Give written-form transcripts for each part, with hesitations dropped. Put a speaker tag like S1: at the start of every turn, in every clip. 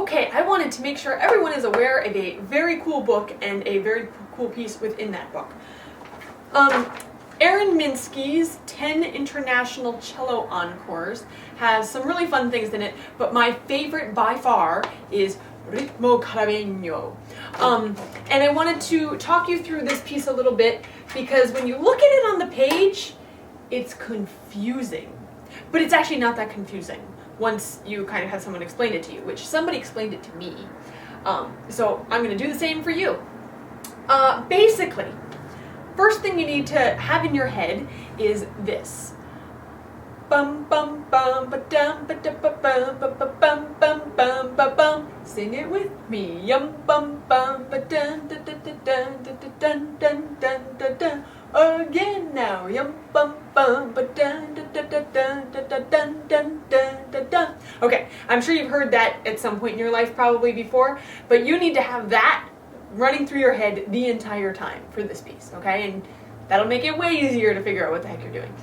S1: Okay, I wanted to make sure everyone is aware of a very cool book and a very cool piece within that book. Aaron Minsky's 10 International Cello Encores has some really fun things in it, but my favorite by far is Ritmo Caribeno. And I wanted to talk you through this piece a little bit because when you look at it on the page, it's confusing. But it's actually not that confusing once you kind of have someone explain it to you, which somebody explained it to me. So I'm going to do the same for you. Basically, first thing you need to have in your head is this. Bum bum bum ba dum ba da ba bum ba ba bum bum bum ba bum. Sing it with me. Yum bum bum ba dun dun dun dun dun dun dun dun dun dun. Again now. Yum bum bum ba dun dun dun dun dun dun dun dun dun dun. Okay, I'm sure you've heard that at some point in your life probably before, but you need to have that running through your head the entire time for this piece, okay? And that'll make it way easier to figure out what the heck you're doing.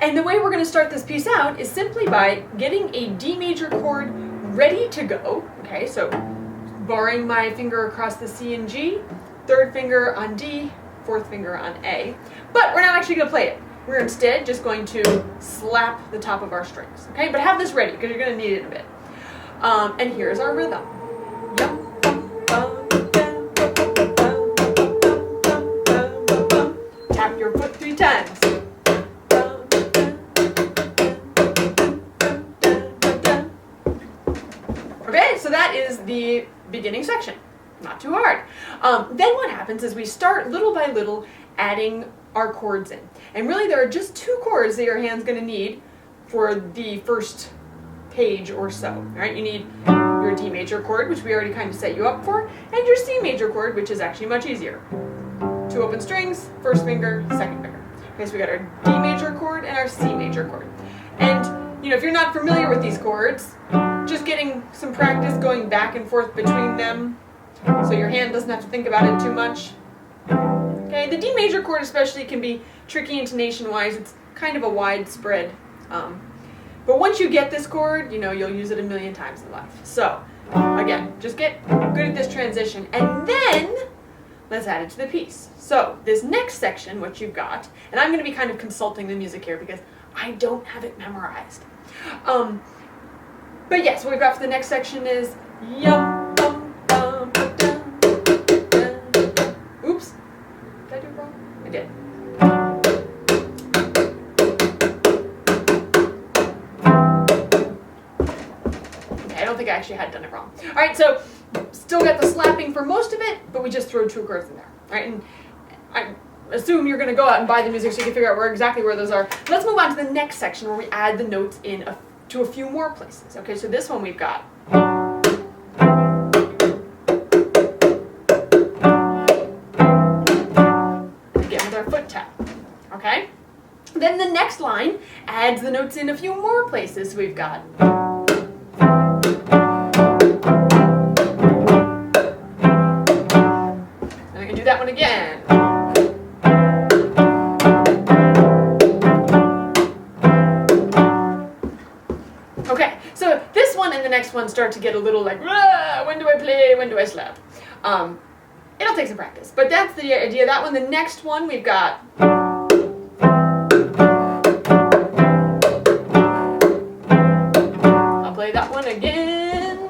S1: And the way we're going to start this piece out is simply by getting a D major chord ready to go, okay? So barring my finger across the C and G, third finger on D, fourth finger on A. But we're not actually going to play it. We're instead just going to slap the top of our strings, okay? But have this ready because you're going to need it in a bit. And here's our rhythm. Yum. Tap your foot 3 times. Okay, so that is the beginning section. Not too hard. Then what happens is we start little by little adding our chords in. And really there are just 2 chords that your hand's going to need for the first page or so. All right, you need your D major chord, which we already kind of set you up for, and your C major chord, which is actually much easier. 2 open strings, first finger, second finger. Okay, so we got our D major chord and our C major chord. And you know, if you're not familiar with these chords, just getting some practice going back and forth between them so your hand doesn't have to think about it too much. Okay, the D major chord especially can be tricky intonation-wise. It's kind of a widespread. But once you get this chord, you know, you'll use it a million times in life. So, again, just get good at this transition. And then, let's add it to the piece. So, this next section, what you've got, and I'm going to be kind of consulting the music here because I don't have it memorized. But yes, what we've got for the next section is yum, bum, bum, ba, dum, dum, dum. Oops. Did I do it wrong? I did. I don't think I actually had done it wrong. All right, so still got the slapping for most of it, but we just throw 2 chords in there. All right, and I assume you're going to go out and buy the music so you can figure out exactly where those are. Let's move on to the next section where we add the notes in to a few more places. Okay, so this one we've got. Again with our foot tap. Okay? Then the next line adds the notes in a few more places. So we've got. That one again. Okay, so this one and the next one start to get a little like, when do I play, when do I slap? It'll take some practice, but that's the idea of that one. The next one we've got. I'll play that one again.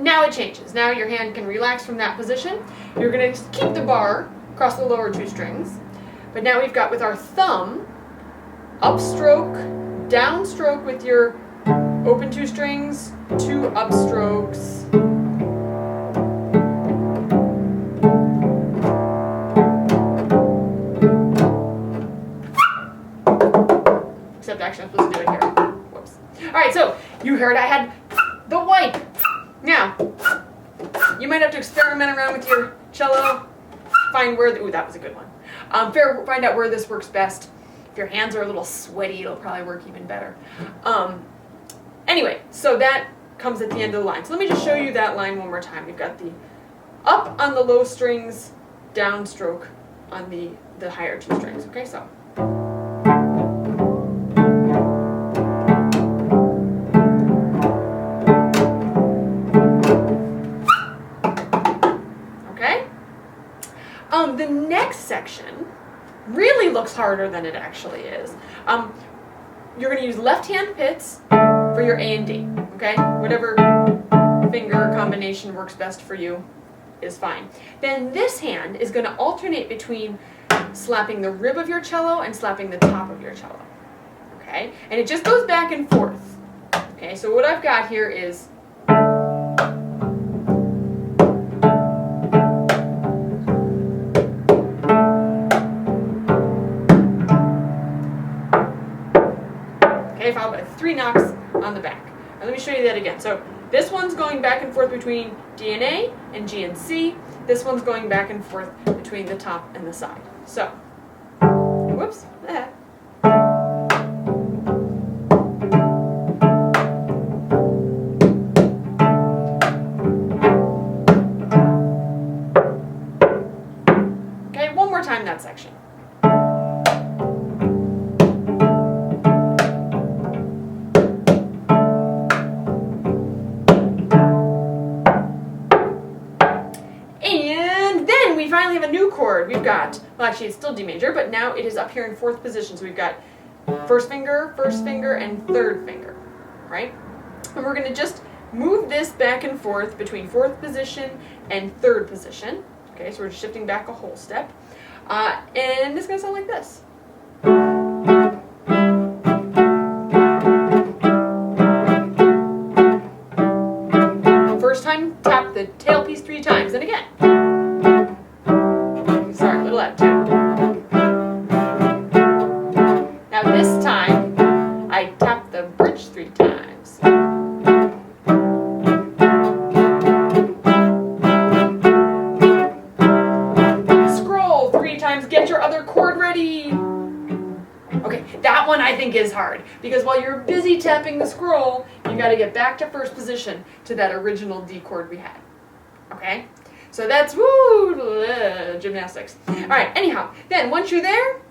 S1: Now it changes. Now your hand can relax from that position. You're going to keep the bar across the lower 2 strings. But now we've got with our thumb, upstroke, downstroke with your open 2 strings, 2 upstrokes. Except actually I'm supposed to do it here. Whoops. All right, so you heard I had the white. Now, you might have to experiment around with your cello, find where, ooh, that was a good one. Find out where this works best. If your hands are a little sweaty, it'll probably work even better. Anyway, so that comes at the end of the line. So let me just show you that line one more time. We've got the up on the low strings, downstroke on the higher 2 strings. Okay, so Okay? The next section really looks harder than it actually is. You're going to use left-hand pits for your A and D, okay? Whatever finger combination works best for you is fine. Then this hand is going to alternate between slapping the rib of your cello and slapping the top of your cello, okay? And it just goes back and forth, okay? So what I've got here is followed by 3 knocks on the back. Now let me show you that again. So this one's going back and forth between D and A and G and C. This one's going back and forth between the top and the side. So, whoops. Okay, one more time that section. Finally have a new chord. We've got, well actually it's still D major, but now it is up here in 4th position. So we've got first finger, and 3rd finger, right? And we're going to just move this back and forth between 4th position and 3rd position. Okay, so we're shifting back a whole step. And it's going to sound like this. First time, tap the tailpiece 3 times, and again. Now this time, I tap the bridge 3 times. Scroll 3 times, get your other chord ready. Okay, that one I think is hard, because while you're busy tapping the scroll, you gotta get back to 1st position to that original D chord we had. Okay? So that's, gymnastics. All right, anyhow, then once you're there,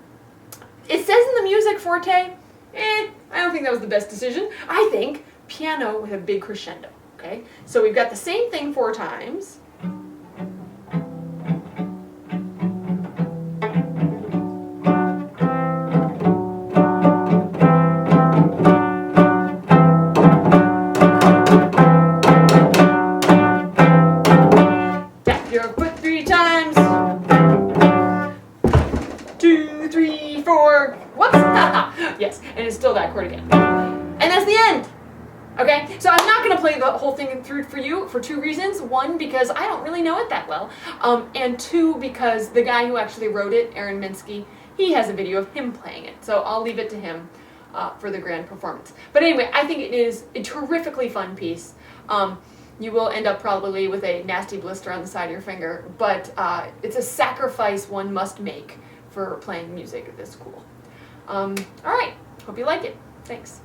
S1: it says in the music forte, I don't think that was the best decision. I think piano with a big crescendo, okay? So we've got the same thing 4 times. Yes, and it's still that chord again. And that's the end. Okay, so I'm not going to play the whole thing through for you for 2 reasons. 1, because I don't really know it that well. And 2, because the guy who actually wrote it, Aaron Minsky, he has a video of him playing it. So I'll leave it to him for the grand performance. But anyway, I think it is a terrifically fun piece. You will end up probably with a nasty blister on the side of your finger, but it's a sacrifice one must make for playing music this cool. All right, hope you like it. Thanks.